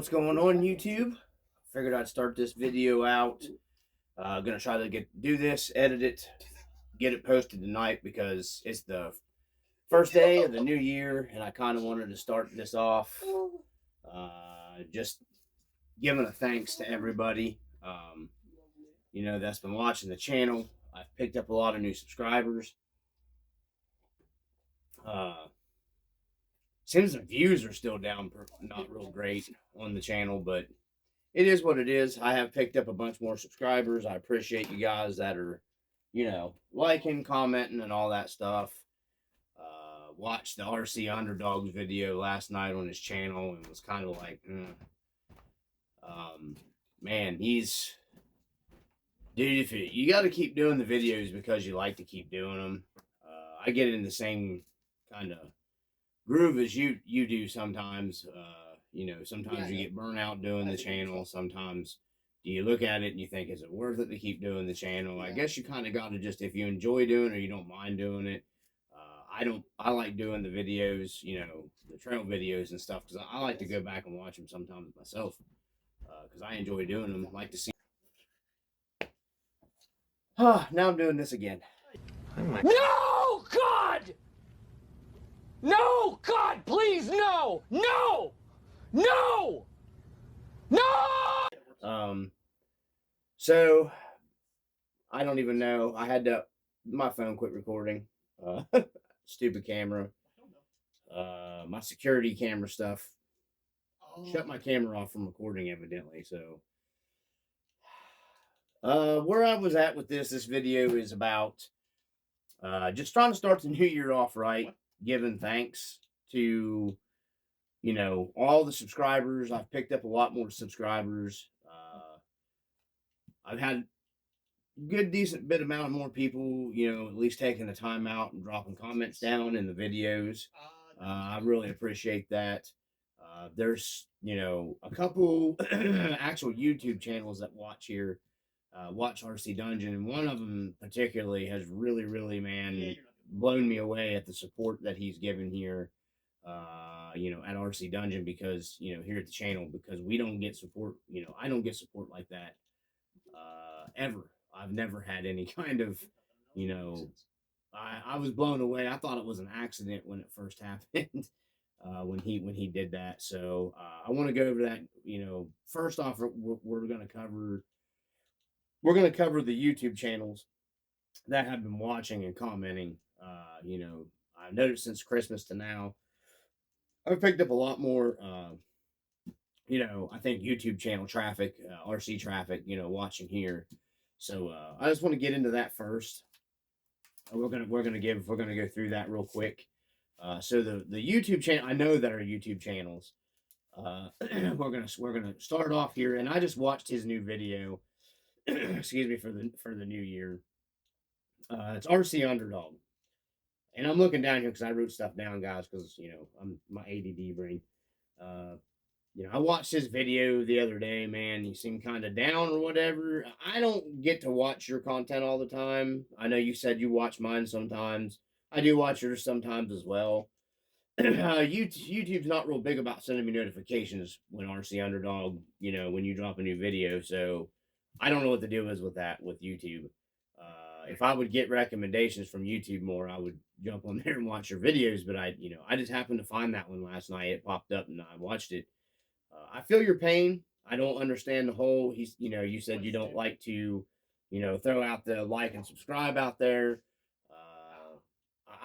What's going on, YouTube? Figured I'd start this video out. Gonna try to do this, edit it, get it posted tonight because it's the first day of the new year, and I kind of wanted to start this off just giving a thanks to everybody that's been watching the channel. I've picked up a lot of new subscribers. Seems the views are still down, not real great on the channel, but it is what it is. I have picked up a bunch more subscribers. I appreciate you guys that are, liking, commenting, and all that stuff. Watched the RC Underdogs video last night on his channel and was kind of like, man, dude, if you got to keep doing the videos because you like to keep doing them. I get in the same kind of groove as you do sometimes. Sometimes you get burnt out doing the channel. Sometimes you look at it and you think, is it worth it to keep doing the channel? I guess you kind of got to just, if you enjoy doing it or you don't mind doing it. I like doing the videos, the trail videos and stuff, because I like to go back and watch them sometimes myself, because I enjoy doing them. I like to see. Now I'm doing this again. No, God! No, God, please, no! No! No! No! So I don't even know. I had my phone quit recording. Stupid camera. My security camera stuff. Shut my camera off from recording, evidently. So where I was at with this video is about just trying to start the new year off right, giving thanks to all the subscribers. I've picked up a lot more subscribers. I've had good, decent bit amount of more people, at least taking the time out and dropping comments down in the videos. I really appreciate that. There's, a couple actual YouTube channels that watch here, watch RC Dungeon, and one of them particularly has really, really, man, blown me away at the support that he's given here, at RC Dungeon, because, here at the channel, because we don't get support, I don't get support like that, ever. I've never had any kind of, I was blown away. I thought it was an accident when it first happened, when he did that. So I want to go over that. First off, we're going to cover the YouTube channels that have been watching and commenting. I've noticed since Christmas to now, I've picked up a lot more. I think YouTube channel traffic, RC traffic, watching here. So I just want to get into that first. We're gonna go through that real quick. So the YouTube channel, I know that are YouTube channels. We're gonna start off here, and I just watched his new video. Excuse me, for the new year. It's RC Underdog, and I'm looking down here because I wrote stuff down, guys, because I'm my ADD brain. I watched his video the other day, man. You seem kind of down or whatever. I don't get to watch your content all the time. I know you said you watch mine sometimes. I do watch yours sometimes as well. YouTube's not real big about sending me notifications when RC Underdog, when you drop a new video. So I don't know what the deal is with that, with YouTube. If I would get recommendations from YouTube more, I would jump on there and watch your videos. But I just happened to find that one last night. It popped up and I watched it. I feel your pain. I don't understand the whole, you said you don't like to, throw out the like and subscribe out there.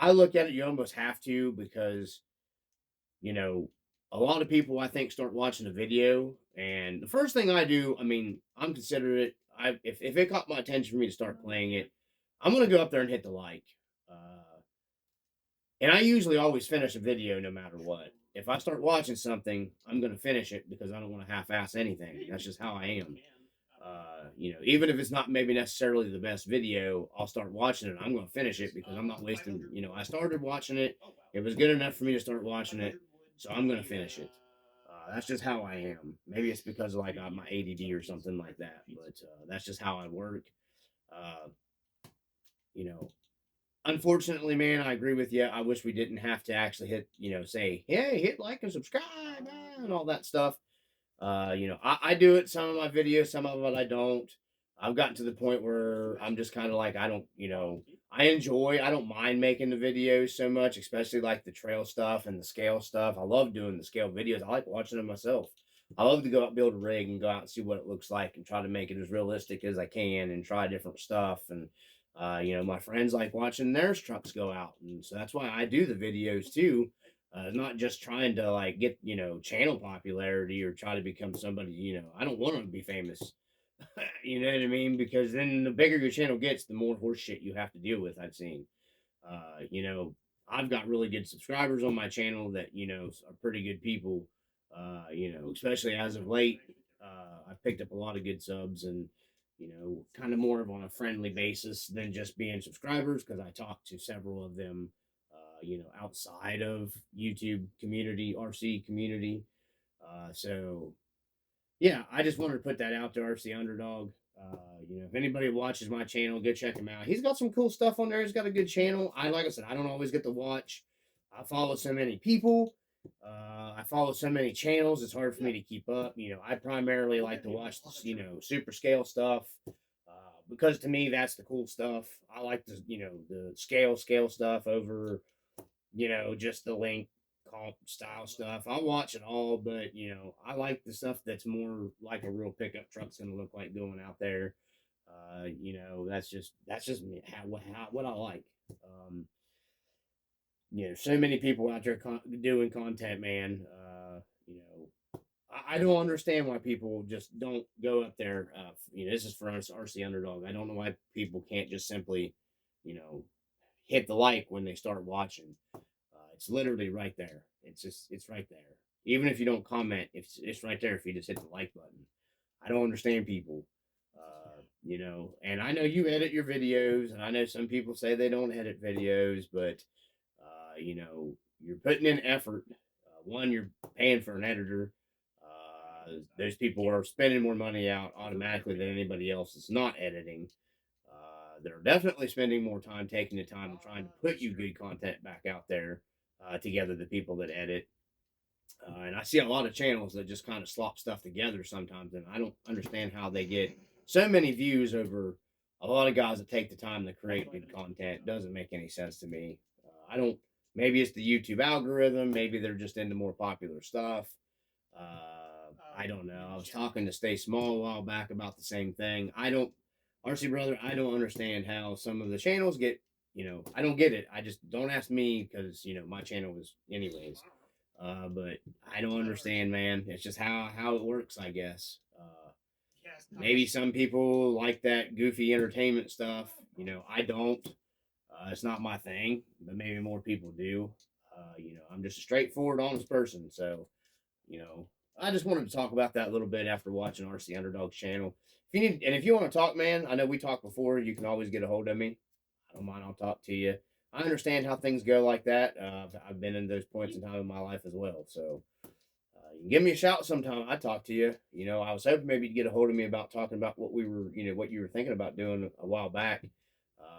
I look at it, you almost have to, because, a lot of people, I think, start watching a video, and the first thing I do, I'm considerate. If it caught my attention for me to start playing it, I'm going to go up there and hit the like. And I usually always finish a video no matter what. If I start watching something, I'm going to finish it because I don't want to half-ass anything. That's just how I am. Even if it's not maybe necessarily the best video, I'll start watching it. I'm going to finish it because I'm not wasting, I started watching it. It was good enough for me to start watching it. So I'm going to finish it. That's just how I am. Maybe it's because of, like, my ADD or something like that. But that's just how I work. Unfortunately, man, I agree with you. I wish we didn't have to actually hit, say, hey, hit like and subscribe and all that stuff. I do it some of my videos, some of it I don't. I've gotten to the point where I'm just kind of like, I don't, I don't mind making the videos so much, especially like the trail stuff and the scale stuff. I love doing the scale videos. I like watching them myself. I love to go out, build a rig, and go out and see what it looks like, and try to make it as realistic as I can, and try different stuff. And my friends like watching their trucks go out, and so that's why I do the videos too. Not just trying to like get channel popularity or try to become somebody. I don't want to be famous. You know what I mean? Because then the bigger your channel gets, the more horse shit you have to deal with. I've seen. Uh, you know, I've got really good subscribers on my channel that are pretty good people. Especially as of late, I've picked up a lot of good subs and kind of more of on a friendly basis than just being subscribers because I talk to several of them. Outside of YouTube community, RC community. So yeah, I just wanted to put that out there, RC Underdog. If anybody watches my channel, go check him out. He's got some cool stuff on there. He's got a good channel. Like I said, I don't always get to watch. I follow so many people. I follow so many channels. It's hard for me to keep up. I primarily like to watch this, super scale stuff. Because to me, that's the cool stuff. I like the scale stuff over, just the link comp style stuff. I'll watch it all, but I like the stuff that's more like a real pickup truck's gonna look like going out there. That's just me, what I like. Um, so many people out there doing content, man. I don't understand why people just don't go up there. This is for us, RC Underdog. I don't know why people can't just simply, you know, hit the like when they start watching. It's literally right there. It's right there. Even if you don't comment, it's right there if you just hit the like button. I don't understand people. And I know you edit your videos, and I know some people say they don't edit videos, but you're putting in effort. One, you're paying for an editor. Those people are spending more money out automatically than anybody else that's not editing. They're definitely spending more time taking the time and trying to put you good content back out there together, the people that edit. And I see a lot of channels that just kind of slop stuff together sometimes, and I don't understand how they get so many views over a lot of guys that take the time to create good content. It doesn't make any sense to me. I don't. Maybe it's the YouTube algorithm. Maybe they're just into more popular stuff. I don't know. I was talking to Stay Small a while back about the same thing. I don't, RC Brother, I don't understand how some of the channels get, I don't get it. I just don't ask me because, my channel was anyways. But I don't understand, man. It's just how it works, I guess. Maybe some people like that goofy entertainment stuff. I don't. It's not my thing, but maybe more people do. I'm just a straightforward, honest person. So, you know, I just wanted to talk about that a little bit after watching RC Underdog's channel. If you want to talk, man, I know we talked before. You can always get a hold of me. I don't mind. I'll talk to you. I understand how things go like that. I've been in those points in time in my life as well. So you can give me a shout sometime. I talk to you. I was hoping maybe to get a hold of me about talking about what we were, what you were thinking about doing a while back.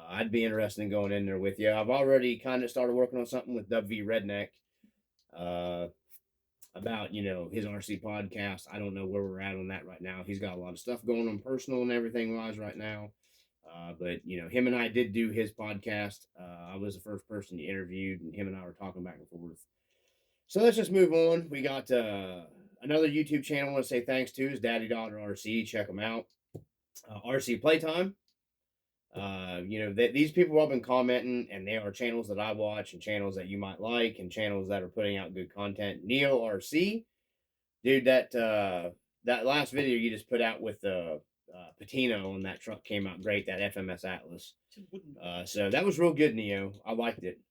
I'd be interested in going in there with you. I've already kind of started working on something with WV Redneck. About his RC podcast. I don't know where we're at on that right now. He's got a lot of stuff going on personal and everything wise right now. But him and I did do his podcast. I was the first person he interviewed, and him and I were talking back and forth. So let's just move on. We got another YouTube channel I want to say thanks to is Daddy Daughter RC. Check them out. RC Playtime. These people have been commenting, and they are channels that I watch and channels that you might like and channels that are putting out good content. Neo RC, dude, that last video you just put out with the Patino on that truck came out great. That FMS Atlas, so that was real good, Neo. I liked it.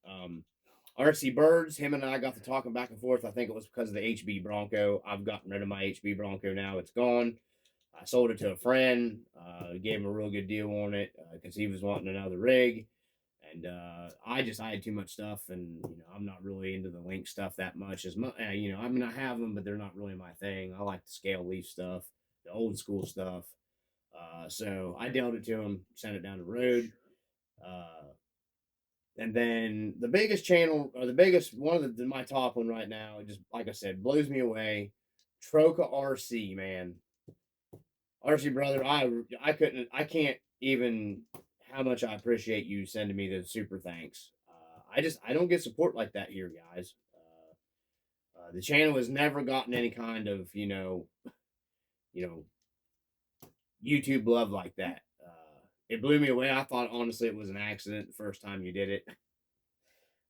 RC Birds, him and I got to talking back and forth. I think it was because of the HB Bronco. I've gotten rid of my HB Bronco now. It's gone. I sold it to a friend, gave him a real good deal on it because he was wanting another rig. And I had too much stuff, and I'm not really into the link stuff that much. As much, I have them, but they're not really my thing. I like the scale leaf stuff, the old school stuff. So I dealt it to him, sent it down the road. And then the biggest channel, or the biggest one of my top one right now, it just like I said, blows me away. Troca RC, man. RC brother, I can't even how much I appreciate you sending me the super thanks. I don't get support like that here, guys. The channel has never gotten any kind of you know YouTube love like that. It blew me away. I thought honestly it was an accident the first time you did it.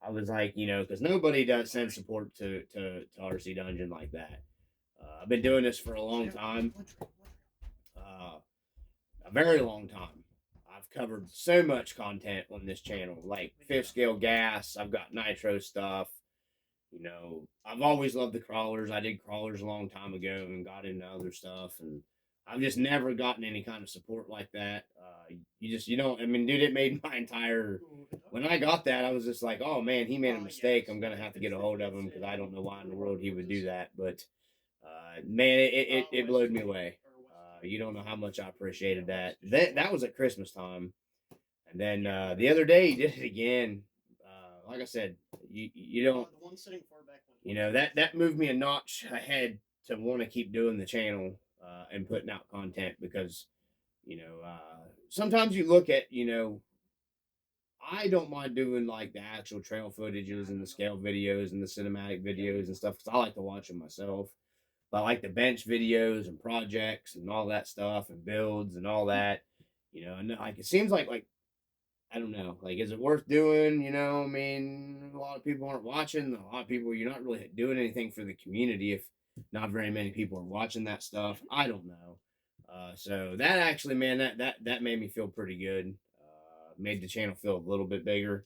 I was like, because nobody does send support to RC Dungeon like that. I've been doing this for a long time, a very long time. I've covered so much content on this channel, like fifth scale gas. I've got nitro stuff. I've always loved the crawlers. I did crawlers a long time ago and got into other stuff, and I've just never gotten any kind of support like that. You don't. I mean, dude, it made my entire. When I got that, I was just like, oh man, he made a mistake. I'm gonna have to get a hold of him because I don't know why in the world he would do that. But man, it blew me away. You don't know how much I appreciated that. That was at Christmas time, and then the other day he did it again. Like I said, you don't. That moved me a notch ahead to want to keep doing the channel and putting out content because sometimes you look at I don't mind doing like the actual trail footages and the scale videos and the cinematic videos and stuff because I like to watch them myself. But I like the bench videos and projects and all that stuff and builds and all that, and like it seems like I don't know, like is it worth doing? I mean, a lot of people aren't watching. A lot of people, you're not really doing anything for the community if not very many people are watching that stuff. I don't know. So that actually, man, that made me feel pretty good. Made the channel feel a little bit bigger.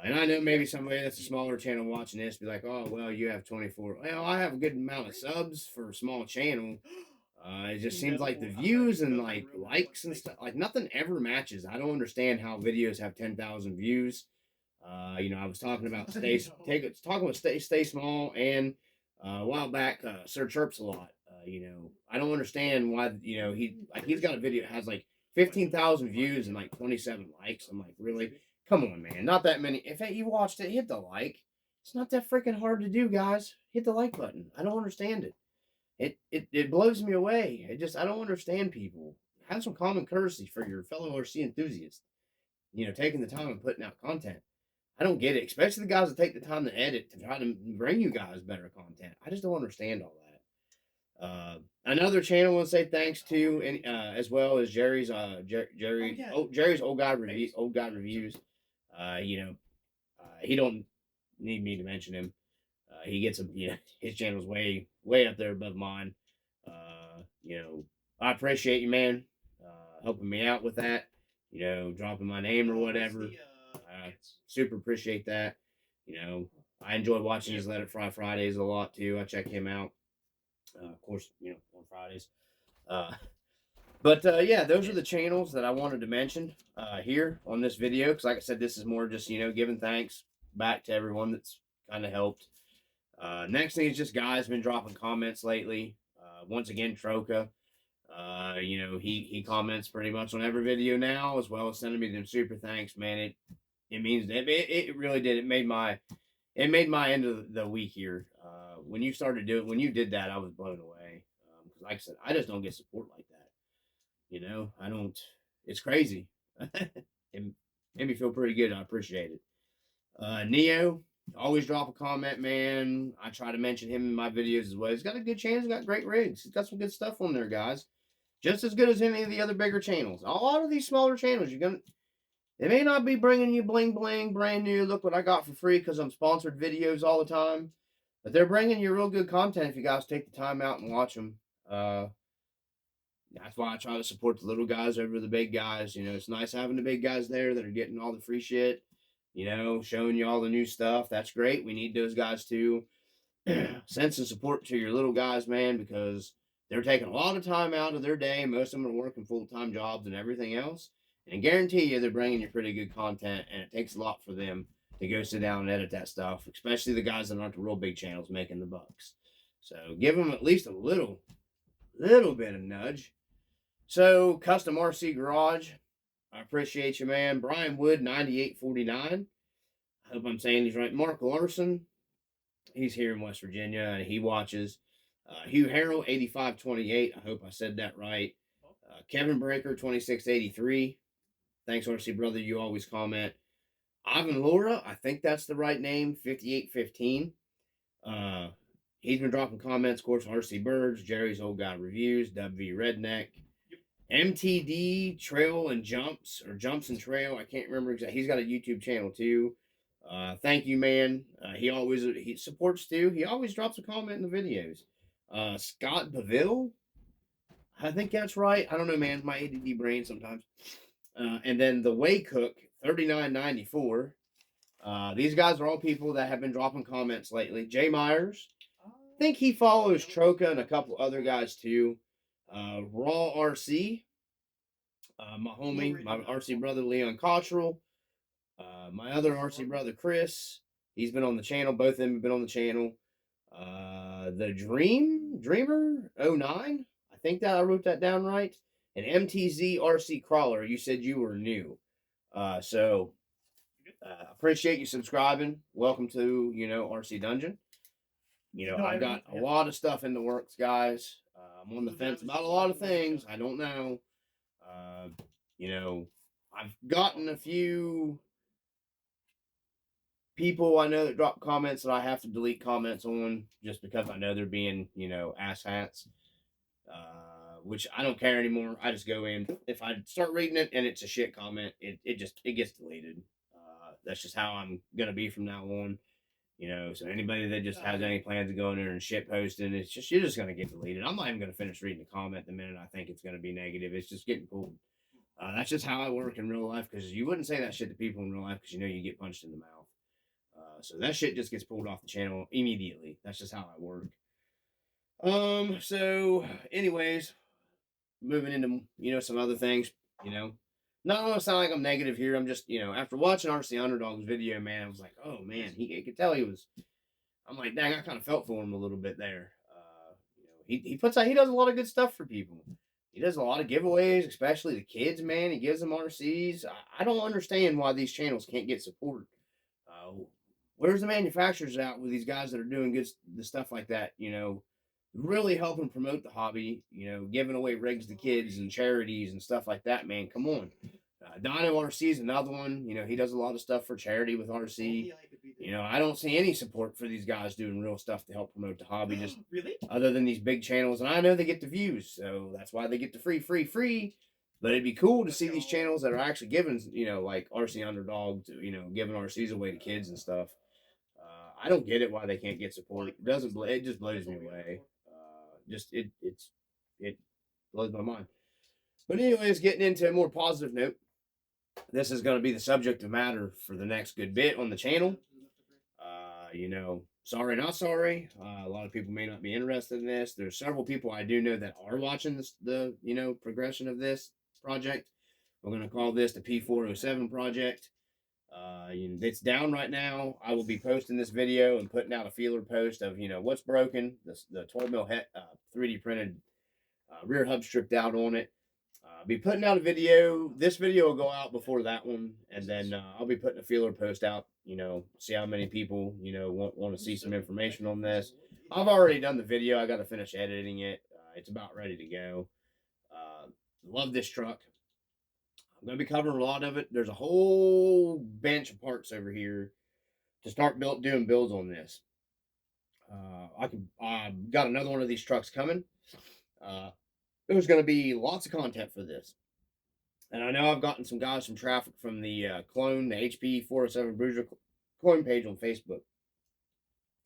And I know maybe somebody that's a smaller channel watching this be like, oh, well, you have 24. Well, I have a good amount of subs for a small channel. It just seems like the views and like likes and stuff, like nothing ever matches. I don't understand how videos have 10,000 views. I was talking about stay small and a while back, Sir Chirps a lot. I don't understand why, he's got a video that has like 15,000 views and like 27 likes. I'm like, really? Come on, man. Not that many. If you watched it, hit the like. It's not that freaking hard to do, guys. Hit the like button. I don't understand it. It blows me away. I don't understand people. Have some common courtesy for your fellow RC enthusiasts. Taking the time and putting out content. I don't get it, especially the guys that take the time to edit to try to bring you guys better content. I just don't understand all that. Another channel I want to say thanks to, and as well as Jerry's Jerry's old guy reviews. He don't need me to mention him. He gets his channel's way up there above mine. I appreciate you, man, helping me out with that. Dropping my name or whatever. Super appreciate that. I enjoy watching his Let It Fry Fridays a lot too. I check him out. Of course, on Fridays. But yeah, those are the channels that I wanted to mention here on this video. Because like I said, this is more just, giving thanks back to everyone that's kind of helped. Next thing is just guys been dropping comments lately. Once again, Troca. He comments pretty much on every video now, as well as sending me them super thanks, man. It means that it really did. It made my end of the week here. When you did that, I was blown away. Because like I said, I just don't get support like that. I don't. It's crazy. It made me feel pretty good. I appreciate it. Neo, always drop a comment, man. I try to mention him in my videos as well. He's got a good channel. He's got great rigs. He's got some good stuff on there, guys. Just as good as any of the other bigger channels. A lot of these smaller channels, they may not be bringing you bling bling, brand new, look what I got for free because I'm sponsored videos all the time. But they're bringing you real good content if you guys take the time out and watch them. That's why I try to support the little guys over the big guys. It's nice having the big guys there that are getting all the free shit. Showing you all the new stuff. That's great. We need those guys too. Send some support to your little guys, man, because they're taking a lot of time out of their day. Most of them are working full-time jobs and everything else. And I guarantee you they're bringing you pretty good content, and it takes a lot for them to go sit down and edit that stuff, especially the guys that aren't the real big channels making the bucks. So give them at least a little bit of nudge. So, Custom RC Garage, I appreciate you, man. Brian Wood, 9849. I hope I'm saying these right. Mark Larson, he's here in West Virginia, and he watches. Hugh Harrell 8528. I hope I said that right. Kevin Breaker 2683. Thanks, RC brother. You always comment. Ivan Laura, I think that's the right name. 5815. He's been dropping comments, of course. RC Birds, Jerry's Old Guy Reviews, WV Redneck, MTD Trail and Jumps, or Jumps and Trail. I can't remember exactly. He's got a YouTube channel too. Thank you, man. He supports too. He always drops a comment in the videos. Scott Beville, I think that's right. I don't know, man. My ADD brain sometimes. And then the Way Cook 3994. These guys are all people that have been dropping comments lately. Jay Myers, I think he follows Troca and a couple other guys too. Raw RC, my homie, my RC brother Leon Cottrell, my other RC brother Chris. He's been on the channel. Both of them have been on the channel. The Dreamer 09. I think that I wrote that down right. And MTZ RC Crawler. You said you were new. So appreciate you subscribing. Welcome to, RC Dungeon. I got a lot of stuff in the works, guys. I'm on the fence about a lot of things. I don't know. I've gotten a few people I know that drop comments that I have to delete comments on just because I know they're being, asshats. Which I don't care anymore. I just go in. If I start reading it and it's a shit comment, it gets deleted. That's just how I'm gonna be from now on. So anybody that just has any plans of going there and shit posting, you're just gonna get deleted. I'm not even gonna finish reading the comment the minute I think it's gonna be negative. It's just getting pulled. That's just how I work in real life, because you wouldn't say that shit to people in real life because you get punched in the mouth. So that shit just gets pulled off the channel immediately. That's just how I work. So anyways, moving into, some other things, not gonna sound like I'm negative here. I'm just, after watching RC Underdog's video, man, I was like, oh man, he could tell I'm like, dang, I kind of felt for him a little bit there. He puts out, he does a lot of good stuff for people. He does a lot of giveaways, especially the kids, man. He gives them RCs. I don't understand why these channels can't get support. Where's the manufacturers out with these guys that are doing the stuff like that, really helping promote the hobby, giving away rigs to kids and charities and stuff like that, man. Come on. Dino RC is another one. He does a lot of stuff for charity with RC. I don't see any support for these guys doing real stuff to help promote the hobby, just really other than these big channels. And I know they get the views, so that's why they get the free. But it'd be cool to see these channels that are actually giving, like RC Underdog, to, giving RCs away to kids and stuff. I don't get it why they can't get support. It just blows me away. It blows my mind. But anyways, getting into a more positive note, this is going to be the subject of matter for the next good bit on the channel. Sorry, not sorry. A lot of people may not be interested in this. There's several people I do know that are watching the progression of this project. We're going to call this the P407 project. It's down right now. I will be posting this video and putting out a feeler post of, what's broken, the 12 mil 3D printed rear hub stripped out on it. Be putting out a video. This video will go out before that one, and then I'll be putting a feeler post out, see how many people, want to see some information on this. I've already done the video. I got to finish editing it. It's about ready to go. Love this truck. I'm going to be covering a lot of it. There's a whole bench of parts over here to start doing builds on this. I've got another one of these trucks coming. There's going to be lots of content for this. And I know I've gotten some guys some traffic from the clone, the HP 407 Bruiser clone page on Facebook.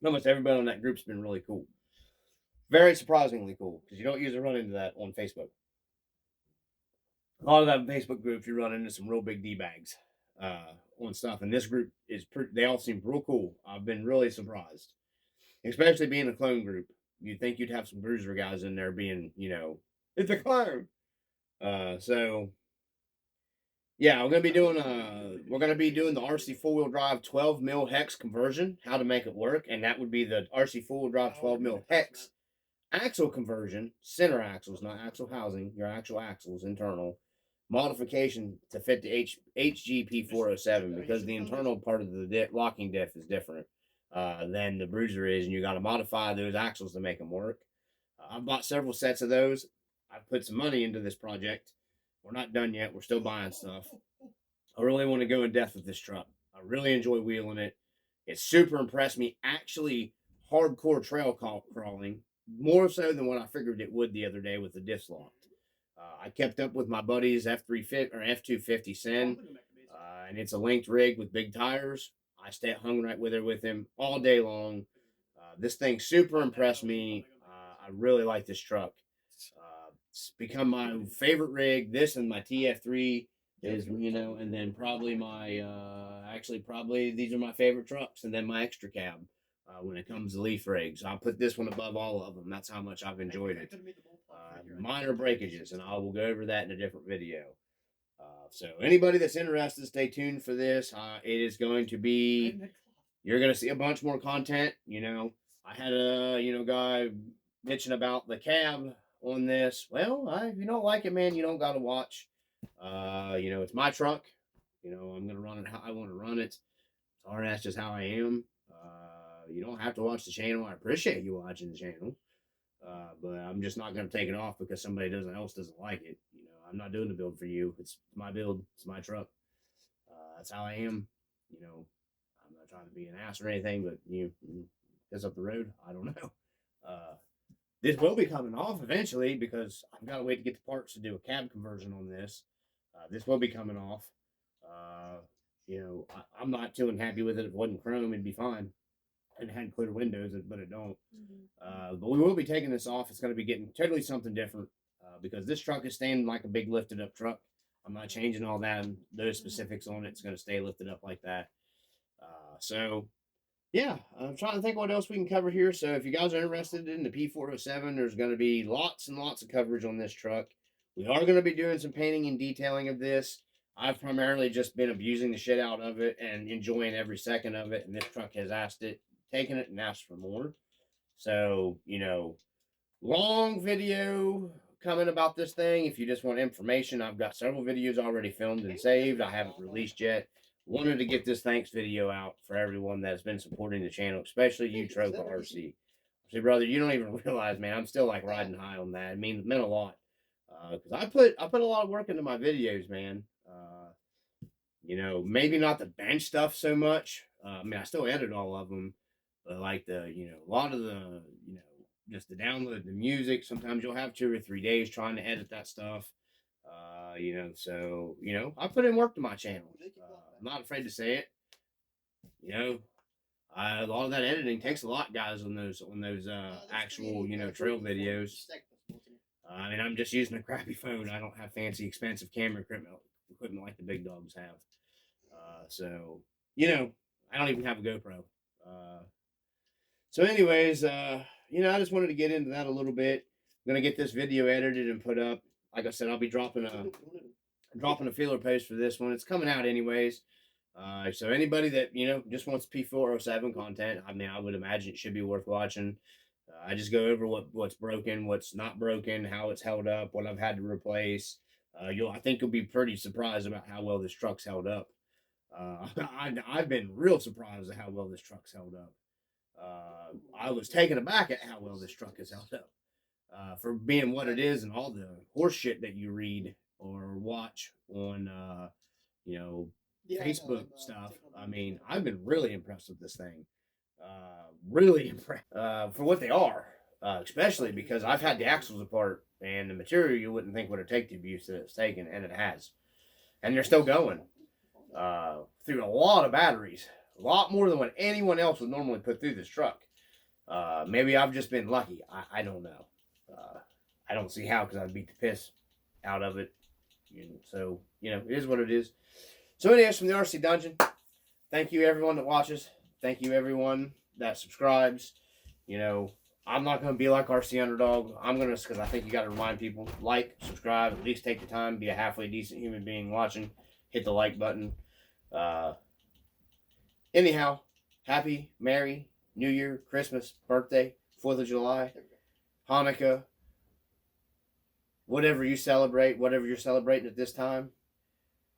Almost everybody on that group's been really cool. Very surprisingly cool, because you don't usually run into that on Facebook. A lot of that Facebook groups, you run into some real big D-bags on stuff. And this group they all seem real cool. I've been really surprised. Especially being a clone group. You'd think you'd have some Bruiser guys in there being, it's a clone. So yeah, we're gonna be doing the RC 4-wheel drive 12 mil hex conversion, how to make it work, and that would be the RC 4-wheel drive 12 mil hex axle conversion, center axles, not axle housing, your actual axles, internal modification to fit the HGP 407, because the internal part of the locking diff is different than the Bruiser is, and you got to modify those axles to make them work. I've bought several sets of those. I've put some money into this project. We're not done yet. We're still buying stuff. I really want to go in depth with this truck. I really enjoy wheeling it. It super impressed me. Actually, hardcore trail crawling, more so than what I figured it would the other day with the diffs locked. I kept up with my buddy's F350 or F250 Sen, and it's a linked rig with big tires. I hung right with him all day long. This thing super impressed me. I really like this truck. It's become my favorite rig. This and my TF3 is, and then probably my probably these are my favorite trucks, and then my extra cab when it comes to leaf rigs. I'll put this one above all of them. That's how much I've enjoyed it. Minor breakages, and I will go over that in a different video. So anybody that's interested, stay tuned for this. It is going to be, you're going to see a bunch more content. I had a guy bitching about the cab on this. Well, if you don't like it, man, you don't got to watch. It's my truck. I'm gonna run it how I want to run it. Sorry, that's just how I am. You don't have to watch the channel. I appreciate you watching the channel, but I'm just not gonna take it off because somebody else doesn't like it. I'm not doing the build for you. It's my build. It's my truck. That's how I am. I'm not trying to be an ass or anything, but piss up the road. I don't know. This will be coming off eventually because I've got to wait to get the parts to do a cab conversion on this. This will be coming off. I'm not too unhappy with it. If it wasn't chrome, it'd be fine. And it had clear windows, but it don't. But we will be taking this off. It's going to be getting totally something different because this truck is staying like a big lifted up truck. I'm not changing all that and those specifics on it. It's going to stay lifted up like that. Yeah, I'm trying to think what else we can cover here. So if you guys are interested in the P407, there's going to be lots and lots of coverage on this truck. We are going to be doing some painting and detailing of this. I've primarily just been abusing the shit out of it and enjoying every second of it. And this truck has taken it and asked for more. So, long video coming about this thing. If you just want information, I've got several videos already filmed and saved. I haven't released yet. Wanted to get this thanks video out for everyone that's been supporting the channel, especially you, Troca RC. See, brother, you don't even realize, man, I'm still like riding high on that. It meant a lot. Because I put a lot of work into my videos, man. Maybe not the bench stuff so much. I still edit all of them, but like a lot of the, just the download the music. Sometimes you'll have 2 or 3 days trying to edit that stuff. I put in work to my channel. I'm not afraid to say it. A lot of that editing takes a lot, guys, on those actual, trail videos. I'm just using a crappy phone. I don't have fancy, expensive camera equipment like the big dogs have. I don't even have a GoPro. Anyways, I just wanted to get into that a little bit. I'm gonna get this video edited and put up. Like I said, I'll be dropping a feeler post for this one. It's coming out anyways. So anybody that just wants P407 content, I would imagine it should be worth watching. I just go over what's broken, what's not broken, how it's held up, what I've had to replace. I think you'll be pretty surprised about how well this truck's held up. I've been real surprised at how well this truck's held up. I was taken aback at how well this truck has held up. For being what it is and all the horse shit that you read or watch on, Facebook stuff. I've been really impressed with this thing. Really impressed for what they are, especially because I've had the axles apart and the material you wouldn't think would have taken the abuse that it's taken, and it has. And they're still going through a lot of batteries, a lot more than what anyone else would normally put through this truck. Maybe I've just been lucky. I don't know. I don't see how, because I'd beat the piss out of it. So, it is what it is. So anyways, from the RC Dungeon, thank you everyone that watches. Thank you everyone that subscribes. I'm not going to be like RC Underdog. I'm going to, because I think you got to remind people, like, subscribe, at least take the time, be a halfway decent human being watching. Hit the like button. Anyhow, happy, merry New Year, Christmas, birthday, 4th of July, Hanukkah, whatever you celebrate, whatever you're celebrating at this time.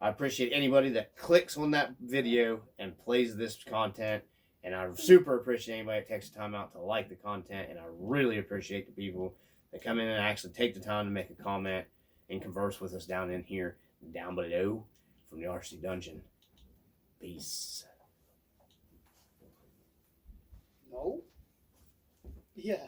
I appreciate anybody that clicks on that video and plays this content. And I super appreciate anybody that takes the time out to like the content. And I really appreciate the people They come in and actually take the time to make a comment and converse with us down below from the RC Dungeon. Peace. No? Yeah.